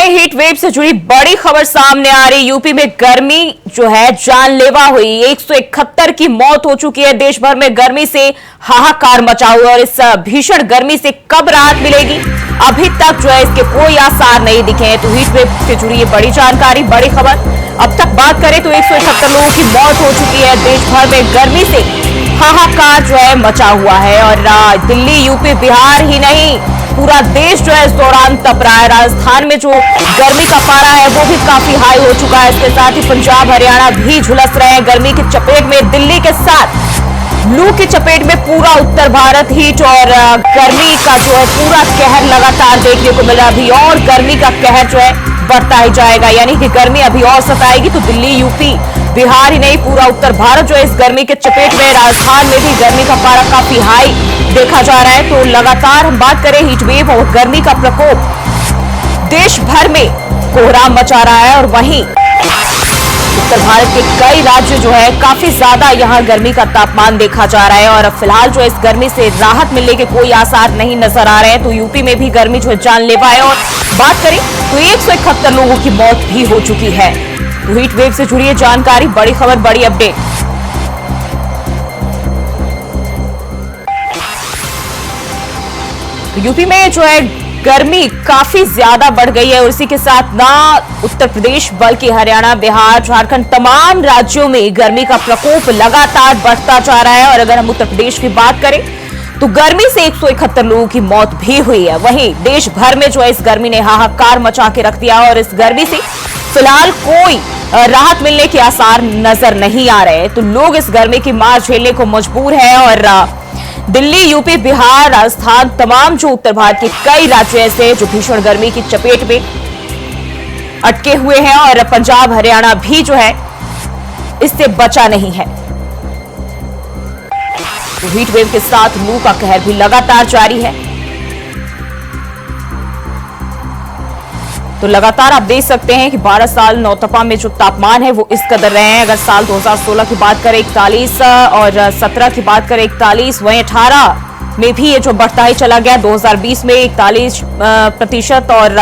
वहीं heat wave से जुड़ी बड़ी खबर सामने आ रही। यूपी में गर्मी जो है जानलेवा हुई। 171 की मौत हो चुकी है। देश भर में गर्मी से हाहाकार मचा हुआ है और इस भीषण गर्मी से कब राहत मिलेगी, अभी तक जो है इसके कोई आसार नहीं दिखे हैं। तो हीट वेव से जुड़ी ये बड़ी जानकारी, बड़ी खबर। अब तक बात करें तो 171 लोगों की मौत हो चुकी है। देश भर में गर्मी से हाहाकार जो है मचा हुआ है और दिल्ली, यूपी, बिहार ही नहीं, पूरा देश जो है इस दौरान तप रहा है। राजस्थान में जो गर्मी का पारा है वो भी काफी हाई हो चुका है। इसके साथ ही पंजाब, हरियाणा भी झुलस रहे हैं गर्मी की चपेट में। दिल्ली के साथ लू की चपेट में पूरा उत्तर भारत हीट और गर्मी का जो है पूरा कहर लगातार देखने को मिला। अभी और गर्मी का कहर जो है बढ़ता ही जाएगा, यानी कि गर्मी अभी और सताएगी। तो दिल्ली, यूपी, बिहार ही नहीं, पूरा उत्तर भारत जो है इस गर्मी के चपेट में। राजस्थान में भी गर्मी का पारा काफी हाई देखा जा रहा है। तो लगातार हम बात करें हीट वेव और गर्मी का प्रकोप, देश भर में कोहराम मचा रहा है और वहीं उत्तर भारत के कई राज्य जो है काफी ज्यादा यहां गर्मी का तापमान देखा जा रहा है और फिलहाल जो इस गर्मी से राहत मिलने के कोई आसार नहीं नजर आ रहे हैं। तो यूपी में भी गर्मी जो है जानलेवा है और बात करें तो 171 लोगों की मौत भी हो चुकी है। तो हीट वेव से जुड़ी जानकारी, बड़ी खबर, बड़ी अपडेट। तो यूपी में जो है गर्मी काफी ज्यादा बढ़ गई है और इसी के साथ ना उत्तर प्रदेश बल्कि हरियाणा, बिहार, झारखंड, तमाम राज्यों में गर्मी का प्रकोप लगातार बढ़ता जा रहा है। और अगर हम उत्तर प्रदेश की बात करें तो गर्मी से 171 लोगों की मौत भी हुई है। वहीं देश भर में जो है इस गर्मी ने हाहाकार मचा के रख दिया और इस गर्मी से फिलहाल कोई राहत मिलने के आसार नजर नहीं आ रहे। तो लोग इस गर्मी की मार झेलने को मजबूर है और दिल्ली, यूपी, बिहार, राजस्थान, तमाम जो उत्तर भारत के कई राज्य ऐसे जो भीषण गर्मी की चपेट में अटके हुए हैं और पंजाब, हरियाणा भी जो है इससे बचा नहीं है। तो हीट वेव के साथ लू का कहर भी लगातार जारी है। तो लगातार आप देख सकते हैं कि 12 साल नौतपा में जो तापमान है वो इस कदर रहे हैं। अगर साल 2016 की बात करें 41 और 17 की बात करें 41, वहीं 18 में भी ये जो बढ़ता ही चला गया। 2020 में 41% और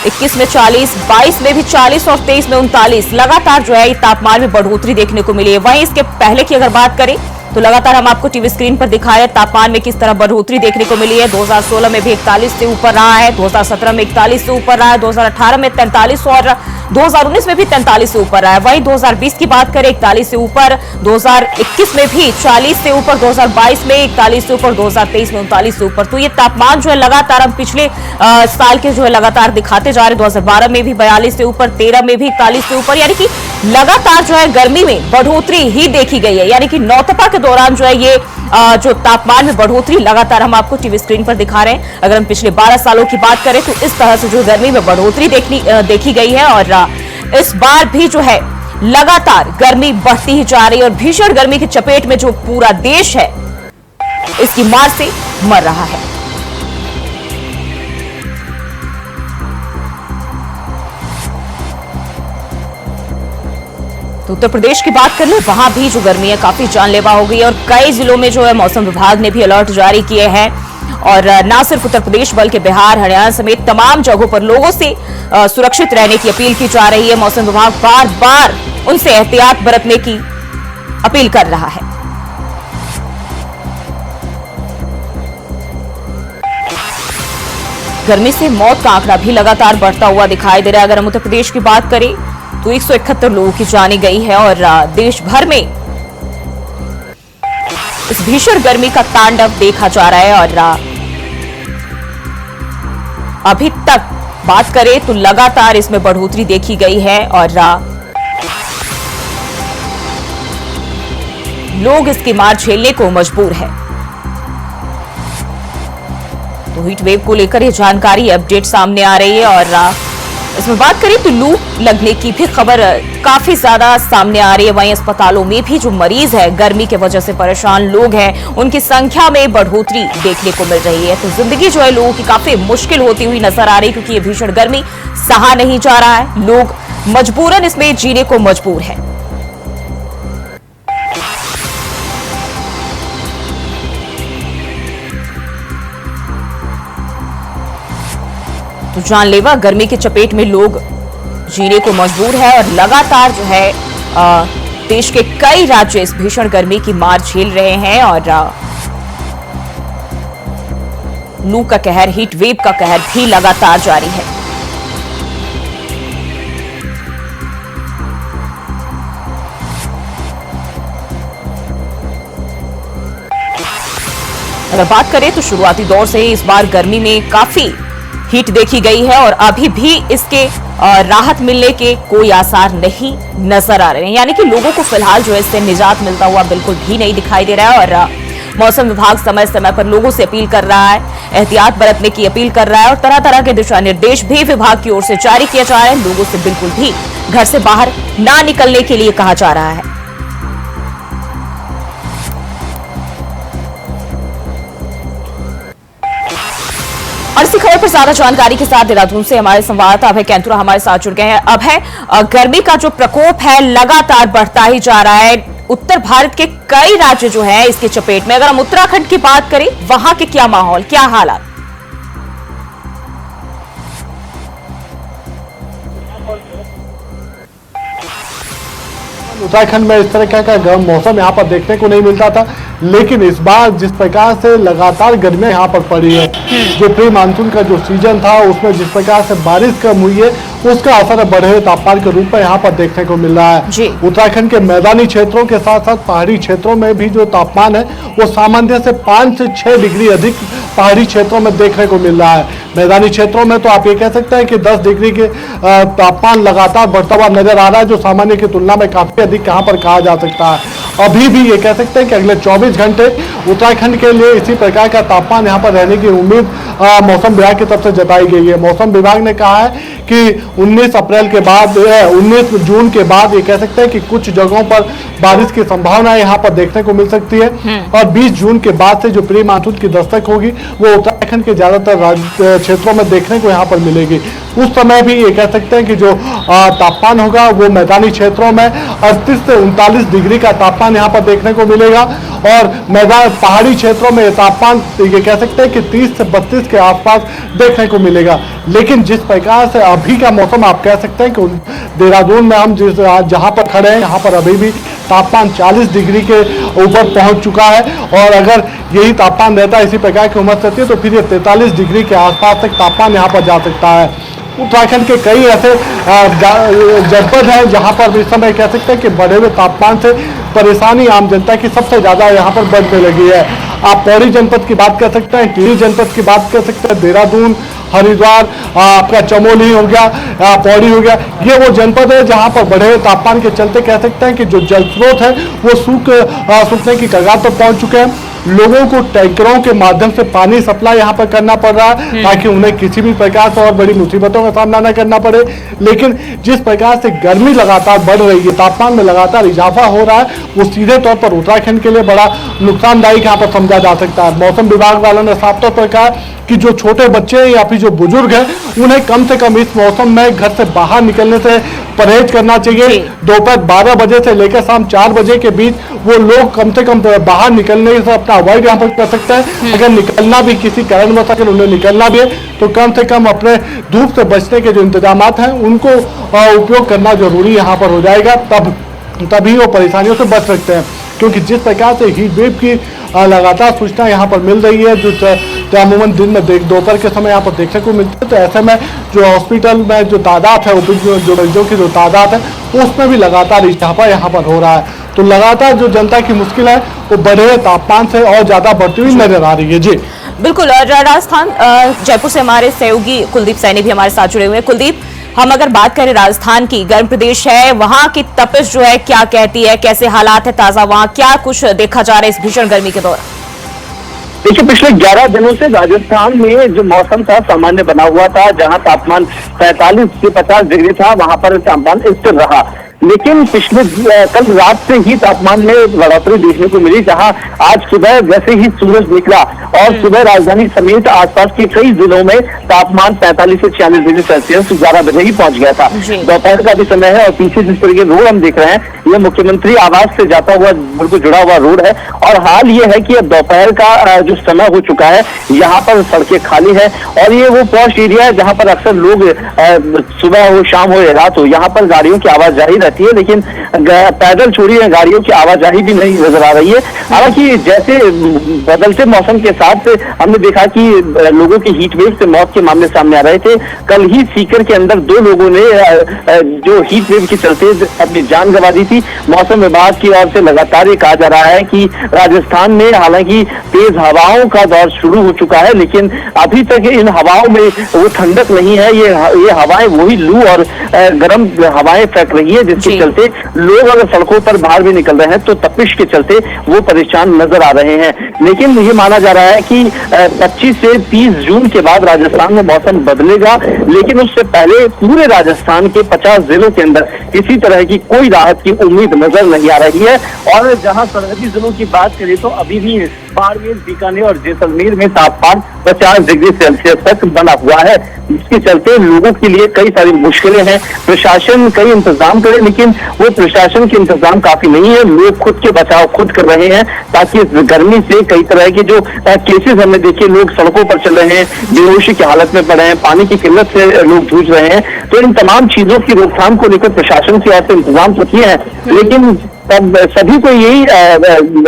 21 में 40, 22 में भी 40 और 23 में 39 लगातार जो है तापमान में बढ़ोतरी देखने को मिली है। वहीं इसके पहले की अगर बात करें तो लगातार हम आपको टीवी स्क्रीन पर दिखा रहे हैं तापमान में किस तरह बढ़ोतरी देखने को मिली है। 2016 में भी 41 से ऊपर रहा है, 2017 में 41 से ऊपर रहा है, 2018 में 43 और 2019 में भी 43 से ऊपर रहा है। वहीं 2020 की बात करें 41 से ऊपर, 2021 में भी 40 से ऊपर, 2022 में 41 से ऊपर, 2023 में 39 से ऊपर। तो ये तापमान जो है लगातार हम पिछले साल के जो है लगातार दिखाते जा रहे हैं। 2012 में भी 42 से ऊपर, 13 में भी 41 से ऊपर, यानी कि लगातार जो है गर्मी में बढ़ोतरी ही देखी गई है। यानी कि नौतपा के दौरान जो है ये जो तापमान में बढ़ोतरी लगातार हम आपको टीवी स्क्रीन पर दिखा रहे हैं। अगर हम पिछले 12 सालों की बात करें तो इस तरह से जो गर्मी में बढ़ोतरी देखी गई है और इस बार भी जो है लगातार गर्मी बढ़ती ही जा रही है और भीषण गर्मी की चपेट में जो पूरा देश है इसकी मार से मर रहा है। तो उत्तर प्रदेश की बात कर ले, वहां भी जो गर्मी है काफी जानलेवा हो गई है और कई जिलों में जो है मौसम विभाग ने भी अलर्ट जारी किए हैं। और न सिर्फ उत्तर प्रदेश बल्कि बिहार, हरियाणा समेत तमाम जगहों पर लोगों से सुरक्षित रहने की अपील की जा रही है। मौसम विभाग बार बार उनसे एहतियात बरतने की अपील कर रहा है। गर्मी से मौत का आंकड़ा भी लगातार बढ़ता हुआ दिखाई दे रहा है। अगर हम उत्तर प्रदेश की बात करें तो 171 लोगों की जाने गई है और देश भर में इस भीषण गर्मी का तांडव देखा जा रहा है। और अभी तक बात करें तो लगातार इसमें बढ़ोतरी देखी गई है और लोग इसकी मार झेलने को मजबूर है। तो हीट वेव को लेकर ये जानकारी, अपडेट सामने आ रही है और इसमें बात करें तो लू लगने की भी खबर काफी ज्यादा सामने आ रही है। वहीं अस्पतालों में भी जो मरीज है, गर्मी की वजह से परेशान लोग हैं, उनकी संख्या में बढ़ोतरी देखने को मिल रही है। तो जिंदगी जो है लोगों की काफी मुश्किल होती हुई नजर आ रही है क्योंकि ये भीषण गर्मी सहा नहीं जा रहा है। लोग मजबूरन इसमें जीने को मजबूर है। तो जानलेवा गर्मी की चपेट में लोग जीने को मजबूर है और लगातार जो है देश के कई राज्य इस भीषण गर्मी की मार झेल रहे हैं और लू का कहर, हीट वेव का कहर भी लगातार जारी है। अगर बात करें तो शुरुआती दौर से इस बार गर्मी में काफी हीट देखी गई है और अभी भी इसके राहत मिलने के कोई आसार नहीं नजर आ रहे हैं, यानी कि लोगों को फिलहाल जो है इससे निजात मिलता हुआ बिल्कुल भी नहीं दिखाई दे रहा है। और मौसम विभाग समय समय पर लोगों से अपील कर रहा है, एहतियात बरतने की अपील कर रहा है और तरह तरह के दिशा निर्देश भी विभाग की ओर से जारी किया जा रहा है। लोगों से बिल्कुल भी घर से बाहर ना निकलने के लिए कहा जा रहा है। और इसी खबर पर ज्यादा जानकारी के साथ देहरादून से हमारे संवाददाता अभय कैंतुरा हमारे साथ जुड़ गए हैं। अभय, गर्मी का जो प्रकोप है लगातार बढ़ता ही जा रहा है। उत्तर भारत के कई राज्य जो है इसकी चपेट में, अगर हम उत्तराखंड की बात करें, वहां के क्या माहौल, क्या हालात? उत्तराखंड में इस तरह का गर्म मौसम यहाँ पर देखने को नहीं मिलता था, लेकिन इस बार जिस प्रकार से लगातार गर्मियां यहाँ पर पड़ी है, जो प्री मानसून का जो सीजन था उसमें जिस प्रकार से बारिश कम हुई है उसका असर बढ़े हुए तापमान के रूप में यहाँ पर देखने को मिल रहा है। उत्तराखंड के मैदानी क्षेत्रों के साथ साथ पहाड़ी क्षेत्रों में भी जो तापमान है वो सामान्य से 5 से 6 डिग्री अधिक पहाड़ी क्षेत्रों में देखने को मिल रहा है। मैदानी क्षेत्रों में तो आप ये कह सकते हैं कि 10 डिग्री के तापमान लगातार बढ़ता हुआ नजर आ रहा है, जो सामान्य की तुलना में काफी अधिक यहाँ पर कहा जा सकता है। अभी भी ये कह सकते हैं कि अगले 24 घंटे उत्तराखंड के लिए इसी प्रकार का तापमान यहाँ पर रहने की उम्मीद मौसम विभाग की तरफ से जताई गई है। मौसम विभाग ने कहा है कि 19 अप्रैल के बाद 19 जून के बाद ये कह सकते हैं कि कुछ जगहों पर बारिश की संभावना यहाँ पर देखने को मिल सकती है और 20 जून के बाद से जो प्री मानसून की दस्तक होगी वो उत्तराखंड के ज्यादातर क्षेत्रों में देखने को यहाँ पर मिलेगी। उस समय भी ये कह सकते हैं कि जो तापमान होगा वो मैदानी क्षेत्रों में 38 से 39 डिग्री का तापमान यहाँ पर देखने को मिलेगा और मैदान पहाड़ी क्षेत्रों में तापमान ये कह सकते हैं कि 30 से 32 के आसपास देखने को मिलेगा। लेकिन जिस प्रकार से अभी का मौसम आप कह सकते हैं कि देहरादून में हम जहाँ पर खड़े हैं यहाँ पर अभी भी तापमान 40 डिग्री के ऊपर पहुंच चुका है और अगर यही तापमान रहता है, इसी प्रकार की उमस रहती है तो फिर ये 43 डिग्री के आसपास तक तापमान यहाँ पर जा सकता है। उत्तराखंड के कई ऐसे जनपद हैं जहां पर इस समय कह सकते हैं कि बढ़े हुए तापमान से परेशानी आम जनता की सबसे ज्यादा यहां पर बढ़ने लगी है। आप पौड़ी जनपद की बात कर सकते हैं, टिहरी जनपद की बात कर सकते हैं, देहरादून, हरिद्वार, आपका चमोली हो गया, पौड़ी हो गया, ये वो जनपद है जहां पर बढ़े हुए तापमान के चलते कह सकते हैं कि जो जल स्रोत है वो सूखने की कगार पर पहुंच चुके हैं। लोगों को टैंकरों के माध्यम से पानी सप्लाई यहाँ पर करना पड़ रहा है ताकि उन्हें किसी भी प्रकार से और बड़ी मुसीबतों का सामना न करना पड़े। लेकिन जिस प्रकार से गर्मी लगातार बढ़ रही है, तापमान में लगातार इजाफा हो रहा है, वो सीधे तौर पर उत्तराखंड के लिए बड़ा नुकसानदायक यहाँ पर समझा जा सकता है। मौसम विभाग वालों ने साफ तौर पर कहा कि जो छोटे बच्चे या फिर जो बुजुर्ग हैं उन्हें कम से कम इस मौसम में घर से बाहर निकलने से परहेज करना चाहिए। दोपहर 12 बजे से लेकर शाम 4 बजे के बीच वो लोग कम से कम बाहर निकलने से अपना अवॉइड यहाँ पर कर सकते हैं। अगर निकलना भी किसी कारणवश अगर उन्हें निकलना भी है तो कम से कम अपने धूप से बचने के जो इंतजाम हैं उनको उपयोग करना जरूरी यहाँ पर हो जाएगा, तभी वो परेशानियों से बच सकते हैं। क्योंकि जिस प्रकार से हीट वेव की लगातार सूचना यहाँ पर मिल रही है जो अमूमन दिन में दोपहर के समय यहाँ पर देखने को मिलती है, तो ऐसे में जो हॉस्पिटल में जो तादाद है जो मरीजों की जो तादाद है उसमें भी लगातार इजाफा यहाँ पर हो रहा है। तो लगातार जो जनता की मुश्किल है वो बढ़े हुए तापमान से और ज्यादा बढ़ती हुई नजर आ रही है। जी बिल्कुल। राजस्थान जयपुर से हमारे सहयोगी कुलदीप सैनी भी हमारे साथ जुड़े हुए हैं। कुलदीप, हम अगर बात करें राजस्थान की, गर्म प्रदेश है, वहां की तपिश जो है क्या कहती है, कैसे हालात है ताजा, वहां क्या कुछ देखा जा रहा है इस भीषण गर्मी के दौरान? देखिए, पिछले 11 दिनों से राजस्थान में जो मौसम था सामान्य बना हुआ था, जहां तापमान 45 से 50 डिग्री था, वहां पर तापमान स्थिर रहा। लेकिन पिछले कल रात से ही तापमान में बढ़ोतरी देखने को मिली, जहां आज सुबह जैसे ही सूरज निकला और सुबह राजधानी समेत आसपास के कई जिलों में तापमान 45 से 46 डिग्री सेल्सियस 11 बजे ही पहुंच गया था। दोपहर का भी समय है और पीछे जिस तरह के रोड हम देख रहे हैं, यह मुख्यमंत्री आवास से जाता हुआ बिल्कुल जुड़ा हुआ रोड है। और हाल ये है कि अब दोपहर का जो समय हो चुका है, यहाँ पर सड़कें खाली है और ये वो पॉश एरिया है जहाँ पर अक्सर लोग सुबह हो, शाम हो या रात हो, यहाँ पर गाड़ियों की आवाजाही रहती है, लेकिन पैदल छोड़िए गाड़ियों की आवाजाही भी नहीं नजर आ रही है। हालांकि जैसे बदलते मौसम के साथ हमने देखा कि लोगों की हीट वेव से मौत के मामले सामने आ रहे थे। कल ही सीकर के अंदर 2 लोगों ने जो हीट वेव के चलते अपनी जान गंवा दी थी। मौसम विभाग की ओर से लगातार ये कहा जा रहा है कि राजस्थान में हालांकि तेज हवाओं का दौर शुरू हो चुका है, लेकिन अभी तक इन हवाओं में वो ठंडक नहीं है। ये हवाएं वही लू और गर्म हवाएं फेंक रही है, जिसके चलते लोग अगर सड़कों पर बाहर भी निकल रहे हैं तो तपिश के चलते वो परेशान नजर आ रहे हैं। लेकिन ये माना जा रहा है कि 25 से 30 जून के बाद राजस्थान में मौसम बदलेगा, लेकिन उससे पहले पूरे राजस्थान के 50 जिलों के अंदर किसी तरह की कोई राहत की उम्मीद नजर नहीं आ रही है। और जहां सरहदी जिलों की बात करें तो अभी भी बाड़मेर, बीकानेर और जैसलमेर में तापमान 50 डिग्री सेल्सियस तक बना हुआ है, जिसके चलते लोगों के लिए कई सारी मुश्किलें हैं। प्रशासन कई इंतजाम करे, लेकिन वो प्रशासन के इंतजाम काफी नहीं है। लोग खुद के बचाव खुद कर रहे हैं ताकि इस गर्मी से कई तरह के जो केसेस हमने देखे, लोग सड़कों पर चल रहे हैं, बेहोशी की हालत में पड़े हैं, पानी की किल्लत से लोग जूझ रहे हैं। तो इन तमाम चीजों की रोकथाम को लेकर प्रशासन की ओर से इंतजाम तो किए हैं, लेकिन तब सभी को यही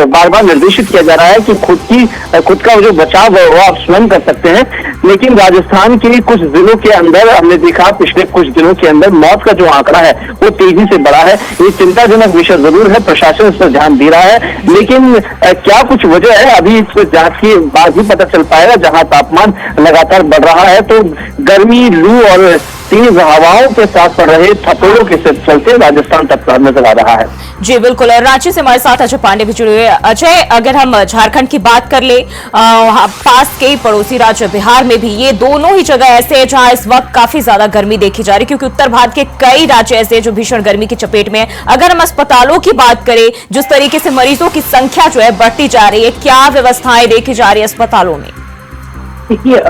बार बार निर्देशित किया जा रहा है कि खुद का जो बचाव है वो आप स्वयं कर सकते हैं। लेकिन राजस्थान के कुछ जिलों के अंदर हमने देखा पिछले कुछ दिनों के अंदर मौत का जो आंकड़ा है वो तेजी से बढ़ा है। ये चिंताजनक विषय जरूर है, प्रशासन इस पर ध्यान दे रहा है, लेकिन क्या कुछ वजह है अभी इस जांच के बाद ही पता चल पाएगा। जहां तापमान लगातार बढ़ रहा है तो गर्मी, लू और तेज हवाओं के साथ पड़ रहे थपेड़ों के चलते राजस्थान तक नजर आ रहा है। जी बिल्कुल, और रांची से हमारे साथ अजय पांडे भी जुड़े हुए हैं। अजय, अगर हम झारखंड की बात कर ले, पास के पड़ोसी राज्य बिहार में भी ये दोनों ही जगह ऐसे हैं जहां इस वक्त काफी ज्यादा गर्मी देखी जा रही है, क्योंकि उत्तर भारत के कई राज्य ऐसे हैं जो भीषण गर्मी की चपेट में है। अगर हम अस्पतालों की बात करें, जिस तरीके से मरीजों की संख्या जो है बढ़ती जा रही है, क्या व्यवस्थाएं देखी जा रही है अस्पतालों में? देखिए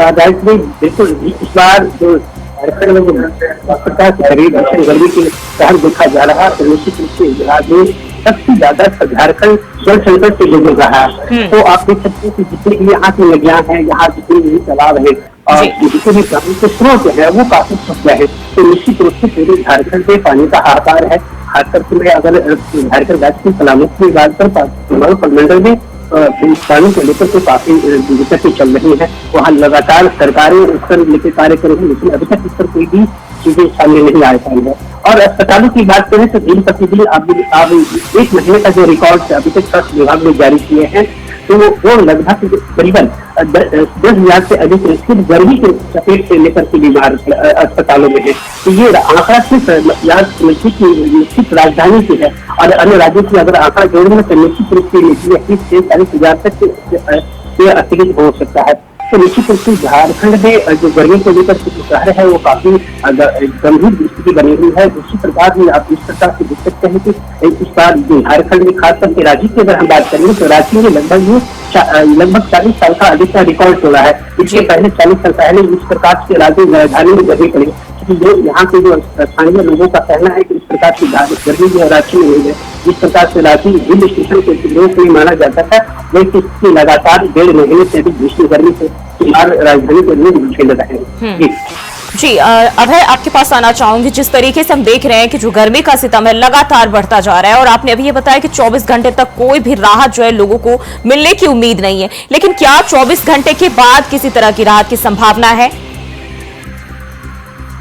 बिल्कुल इस बार जो झारखंड में भीषण गर्मी के कारण देखा जा रहा है, तो निश्चित रूप से बिहार में सबसे ज्यादा झारखंड जल संकट से गुजर रहा है। तो आप देख सकते हैं कि जितने भी यहाँ की नदियां हैं, यहाँ जितने भी तालाब है और जितने भी पानी के स्रोत है वो काफी सूख गए हैं। तो निश्चित रूप से पूरे झारखंड में पानी का हाहाकार है। खासकर से अगर झारखंड राज्य की सलामती की बात कर मंडल में पानी को लेकर तो काफी दिक्कतें चल रही है। वहाँ लगातार सरकारें उस पर लेकर कार्य कर रही है, लेकिन अभी तक इस पर कोई भी चीजें सामने नहीं आ पाई है। और अस्पतालों की बात करें तो दिन प्रतिदिन अब 1 महीने का जो रिकॉर्ड अभी तक स्वास्थ्य विभाग ने जारी किए हैं, तो वो लगभग करीबन 10,000 से अधिक सिर्फ गर्मी के चपेट से लेकर के बीमार अस्पतालों में है। तो ये आंकड़ा सिर्फ निश्चित राजधानी की है, और अन्य राज्यों की अगर आंकड़ा जोड़ेंगे तो निश्चित रूप से 40,000 तक से अतिरिक्त हो सकता है। तो निश्चित रूप से झारखंड में जो गर्मी को लेकर शहर है वो काफी गंभीर स्थिति बनी हुई है। दूसरी प्रकार में आप इस प्रकार से देख सकते हैं कि इस बार झारखंड में खासकर के रांची की अगर हम बात करेंगे तो रांची में लगभग 40 साल का अधिक का रिकॉर्ड तोड़ा है। इसके पहले 40 साल पहले इस प्रकार से राजधानी में गर्मी पड़ी, जो यहाँ के जो स्थानीय लोगों का कहना है कि इस प्रकार की गर्मी जो रांची में हुई है, जिस प्रकार से रांची हिल स्टेशन के लोग में माना जाता था, वही लगातार 1.5 महीने से अधिक भीषण गर्मी से राजधानी के लोग झेल रहे हैं। जी अभय, आपके पास आना चाहूंगी। जिस तरीके से हम देख रहे हैं कि जो गर्मी का सितम है लगातार बढ़ता जा रहा है, और आपने अभी ये बताया कि 24 घंटे तक कोई भी राहत जो है लोगों को मिलने की उम्मीद नहीं है, लेकिन क्या 24 घंटे के बाद किसी तरह की राहत की संभावना है?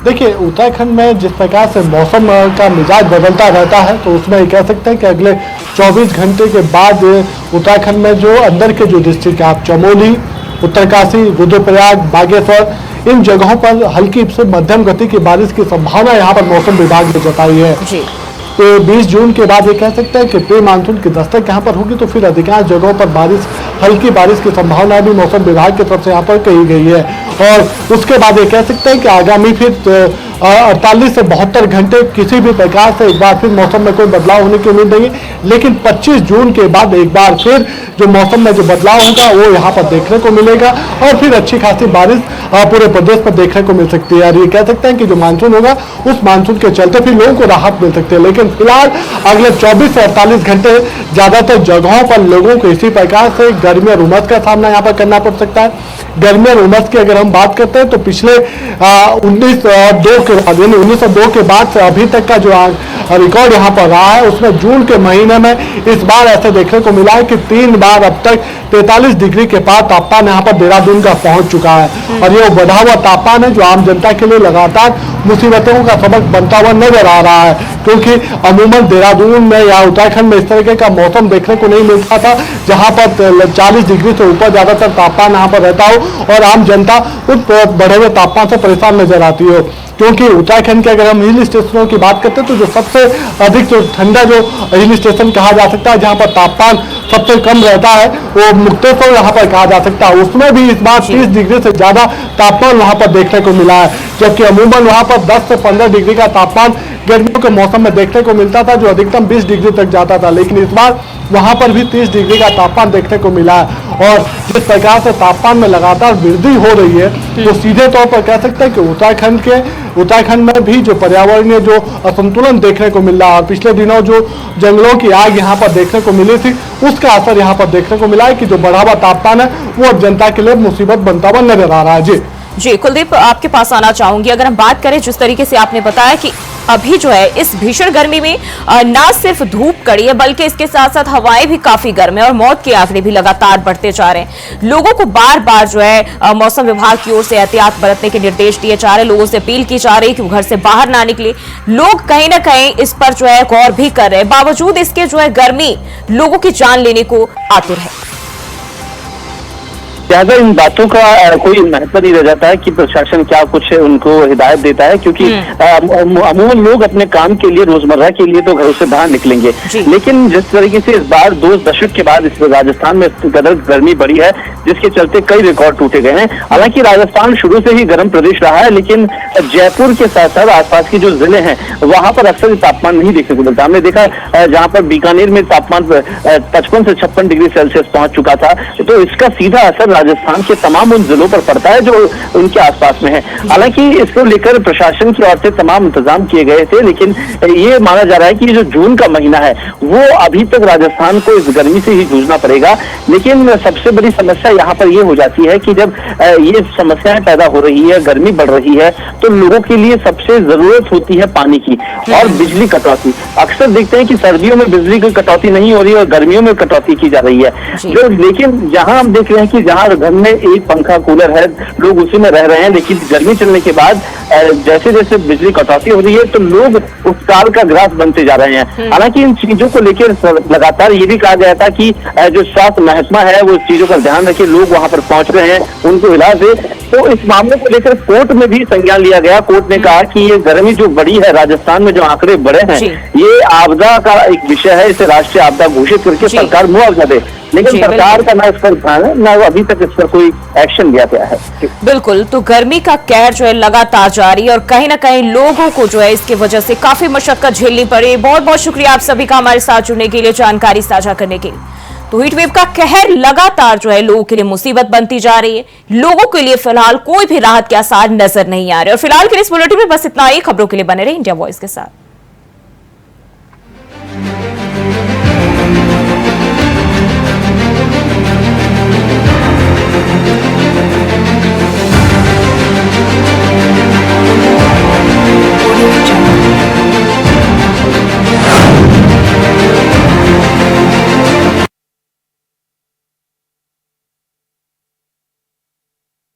देखिए, उत्तराखंड में जिस प्रकार से मौसम का मिजाज बदलता रहता है, तो उसमें कह सकते हैं कि अगले 24 घंटे के बाद उत्तराखंड में जो अंदर के जो डिस्ट्रिक्ट है, आप चमोली, उत्तरकाशी, रुद्रप्रयाग, बागेश्वर, इन जगहों पर हल्की से मध्यम गति की बारिश की संभावना यहाँ पर मौसम विभाग ने जताई है। तो 20 जून के बाद ये कह सकते हैं कि प्री मानसून की दस्तक यहाँ पर होगी, तो फिर अधिकांश जगहों पर हल्की बारिश की संभावना भी मौसम विभाग की तरफ से यहाँ पर कही गई है। और उसके बाद ये कह सकते हैं कि आगामी फिर 48 से 72 घंटे किसी भी प्रकार से एक बार फिर मौसम में कोई बदलाव होने की उम्मीद नहीं है, लेकिन 25 जून के बाद एक बार फिर जो मौसम में जो बदलाव होगा वो यहाँ पर देखने को मिलेगा और फिर अच्छी खासी बारिश पूरे प्रदेश पर देखने को मिल सकती है। और ये कह सकते हैं कि जो मानसून होगा उस मानसून के चलते फिर लोगों को राहत मिल सकती है, लेकिन फिलहाल अगले 24 से 48 घंटे ज्यादातर जगहों पर लोगों को इसी प्रकार से गर्मी और उमस का सामना यहाँ पर करना पड़ सकता है। गर्मी और उमस की अगर हम बात करते हैं तो पिछले 1902 के बाद से अभी तक का जो रिकॉर्ड यहाँ पर रहा है उसमें जून के महीने में इस बार ऐसे देखने को मिला है कि 3 बार अब तक 43 डिग्री के पार तापमान यहाँ पर देहरादून का पहुंच चुका है और ये बढ़ा हुआ तापमान है जो आम जनता के लिए लगातार मुसीबतों का सबक बनता हुआ नजर आ रहा है, क्योंकि अमूमन देहरादून में या उत्तराखंड में इस तरीके का मौसम देखने को नहीं मिलता था जहां पर 40 डिग्री से ऊपर ज्यादातर तापमान यहाँ पर रहता हो और आम जनता उस बढ़े हुए तापमान से परेशान नजर आती हो। क्योंकि उत्तराखंड के अगर हम हिल स्टेशनों की बात करते हैं तो जो सबसे अधिक जो ठंडा जो हिल स्टेशन कहा जा सकता है जहां पर तापमान सबसे कम रहता है वो मुक्तेश्वर यहाँ पर कहा जा सकता है, उसमें भी इस बार 30 डिग्री से ज्यादा तापमान वहां पर देखने को मिला है, जबकि अमूमन वहां पर 10 से 15 डिग्री का तापमान गर्मियों के मौसम में देखने को मिलता था जो अधिकतम 20 डिग्री तक जाता था, लेकिन इस बार वहां पर भी 30 डिग्री का तापमान देखने को मिला है। और जिस प्रकार से तापमान में लगातार वृद्धि हो रही है तो सीधे तौर पर कह सकते हैं कि उत्तराखंड में भी जो पर्यावरणीय जो असंतुलन देखने को मिल रहा है और पिछले दिनों जो जंगलों की आग यहाँ पर देखने को मिली थी उसका असर यहाँ पर देखने को मिला है कि जो बढ़ा हुआ तापमान है वो अब जनता के लिए मुसीबत बनता हुआ नजर आ रहा है। जी कुलदीप, आपके पास आना चाहूंगी। अगर हम बात करें जिस तरीके से आपने बताया कि अभी जो है इस भीषण गर्मी में ना सिर्फ धूप कड़ी है बल्कि इसके साथ साथ हवाएं भी काफी गर्म है और मौत के आंकड़े भी लगातार बढ़ते जा रहे हैं। लोगों को बार बार जो है मौसम विभाग की ओर से एहतियात बरतने के निर्देश दिए जा रहे हैं, लोगों से अपील की जा रही है कि वो घर से बाहर ना निकले। लोग कहीं ना कहीं इस पर जो है गौर भी कर रहे हैं, बावजूद इसके जो है गर्मी लोगों की जान लेने को आतुर है। ज्यादा इन बातों का कोई महत्व नहीं रह जाता है कि प्रशासन क्या कुछ उनको हिदायत देता है, क्योंकि अमूमन लोग अपने काम के लिए रोजमर्रा के लिए तो घरों से बाहर निकलेंगे, लेकिन जिस तरीके से इस बार 2 दशक के बाद इस राजस्थान में कदर गर्मी बढ़ी है जिसके चलते कई रिकॉर्ड टूटे गए हैं। हालांकि राजस्थान शुरू से ही गर्म प्रदेश रहा है, लेकिन जयपुर के साथ साथ आसपास के जो जिले हैं वहां पर अक्सर तापमान नहीं देखने को मिलता। हमने देखा जहां पर बीकानेर में तापमान 55 से 56 डिग्री सेल्सियस पहुंच चुका था, तो इसका सीधा असर राजस्थान के तमाम उन जिलों पर पड़ता है जो उनके आसपास में है। हालांकि इसको लेकर प्रशासन की ओर से तमाम इंतजाम किए गए थे, लेकिन ये माना जा रहा है कि जो जून का महीना है वो अभी तक राजस्थान को इस गर्मी से ही जूझना पड़ेगा। लेकिन सबसे बड़ी समस्या यहाँ पर ये हो जाती है कि जब ये समस्याएं पैदा हो रही है, गर्मी बढ़ रही है, तो लोगों के लिए सबसे जरूरत होती है पानी की और बिजली कटौती। अक्सर देखते हैं कि सर्दियों में बिजली की कटौती नहीं हो रही और गर्मियों में कटौती की जा रही है, जो लेकिन जहां हम देख रहे हैं कि जहां घर में एक पंखा कूलर है, लोग उसी में रह रहे हैं, लेकिन गर्मी चलने के बाद जैसे जैसे बिजली कटौती हो रही है तो लोग उस काल का ग्रास बनते जा रहे हैं। हालांकि इन चीजों को लेकर लगातार ये भी कहा गया था कि जो स्वास्थ्य महकमा है वो चीजों का ध्यान रखे, लोग वहां पर पहुंच रहे हैं, उनको इलाज दे। तो इस मामले को लेकर कोर्ट में भी संज्ञान लिया गया। कोर्ट ने कहा कि ये गर्मी जो बढ़ी है राजस्थान में, जो आंकड़े बढ़े हैं, ये आपदा का एक विषय है, इसे राष्ट्रीय आपदा घोषित करके सरकार मुआवजा दे, लेकिन सरकार का ना इस पर ध्यान है, ना अभी तक इस पर कोई एक्शन लिया गया है। बिल्कुल, तो गर्मी का कहर जो है लगातार जारी है और कहीं ना कहीं लोगों को जो है इसकी वजह से काफी मशक्कत झेलनी पड़ी। बहुत बहुत शुक्रिया आप सभी का हमारे साथ जुड़ने के लिए, जानकारी साझा करने के लिए। तो हीट वेव का कहर लगातार जो है लोगों के लिए मुसीबत बनती जा रही है। लोगों के लिए फिलहाल कोई भी राहत के आसार नजर नहीं आ रहे और फिलहाल के लिए इस बुलेटिन में बस इतना ही। खबरों के लिए बने रहे इंडिया वॉइस के साथ।